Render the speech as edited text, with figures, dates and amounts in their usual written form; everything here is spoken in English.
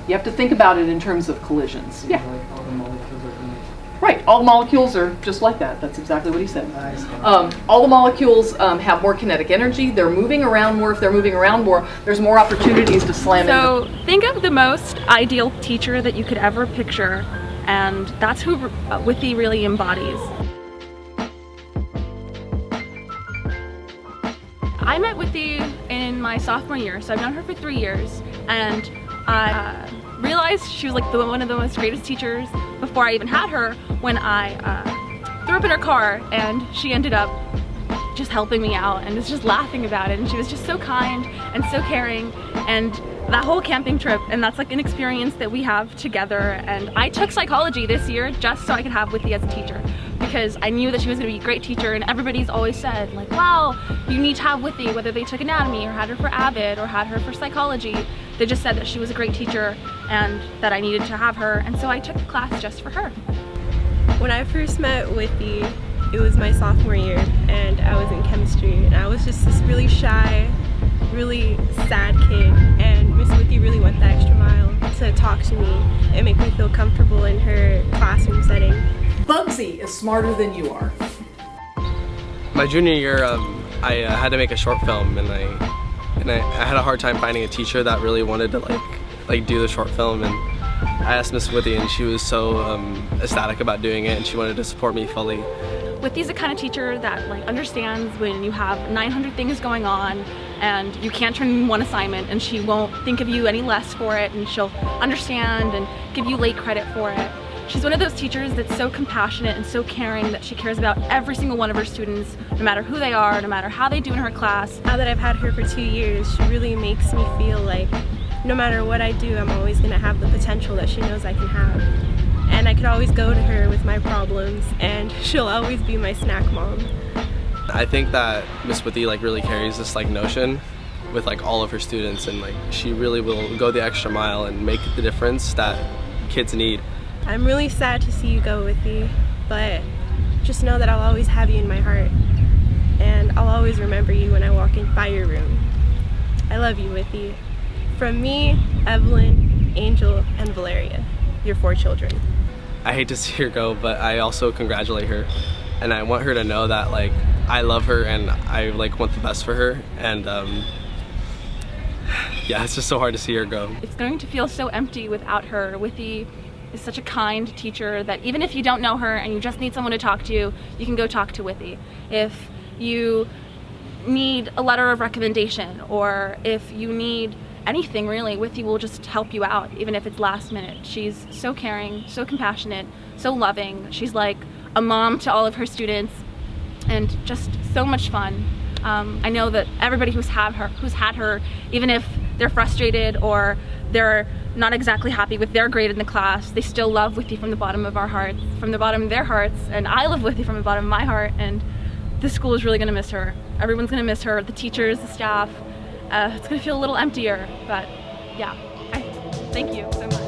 You have to think about it in terms of collisions. Yeah. Like all the molecules are going Right, all the molecules are just like that. That's exactly what he said. Nice. All the molecules have more kinetic energy. They're moving around more. If they're moving around more, there's more opportunities to slam into. So think of the most ideal teacher that you could ever picture, and that's who Withey really embodies. I met Withey in my sophomore year, so I've known her for 3 years, and I realized she was like one of the most greatest teachers before I even had her when I threw up in her car, and she ended up just helping me out and was just laughing about it, and she was just so kind and so caring, and that whole camping trip, and that's like an experience that we have together. And I took psychology this year just so I could have Withey as a teacher, because I knew that she was going to be a great teacher, and everybody's always said like, wow, you need to have Withey, whether they took anatomy or had her for AVID or had her for psychology. They just said that she was a great teacher and that I needed to have her, and so I took the class just for her. When I first met Withey, it was my sophomore year, and I was in chemistry, and I was just this really shy, really sad kid, and Miss Withey really went the extra mile to talk to me and make me feel comfortable in her classroom setting. Bugsy is smarter than you are. My junior year, I had to make a short film, and I had a hard time finding a teacher that really wanted to like do the short film, and I asked Miss Withey, and she was so ecstatic about doing it, and she wanted to support me fully. Withey's the kind of teacher that like understands when you have 900 things going on and you can't turn in one assignment, and she won't think of you any less for it, and she'll understand and give you late credit for it. She's one of those teachers that's so compassionate and so caring that she cares about every single one of her students, no matter who they are, no matter how they do in her class. Now that I've had her for 2 years, she really makes me feel like no matter what I do, I'm always going to have the potential that she knows I can have. And I could always go to her with my problems, and she'll always be my snack mom. I think that Miss Withey like really carries this like notion with like all of her students, and like she really will go the extra mile and make the difference that kids need. I'm really sad to see you go, Withey, but just know that I'll always have you in my heart, and I'll always remember you when I walk in by your room. I love you, Withey. From me, Evelyn, Angel, and Valeria, your 4 children. I hate to see her go, but I also congratulate her, and I want her to know that like I love her and I like want the best for her, and yeah, it's just so hard to see her go. It's going to feel so empty without her. Withey is such a kind teacher that even if you don't know her and you just need someone to talk to, you can go talk to Withey. If you need a letter of recommendation, or if you need anything really, Withey will just help you out, even if it's last minute. She's so caring, so compassionate, so loving. She's like a mom to all of her students, and just so much fun. I know that everybody who's had her, even if they're frustrated or they're not exactly happy with their grade in the class, they still love Withey from the bottom of our hearts, from the bottom of their hearts, and I love Withey from the bottom of my heart, and this school is really gonna miss her. Everyone's gonna miss her, the teachers, the staff. It's gonna feel a little emptier, but yeah, thank you so much.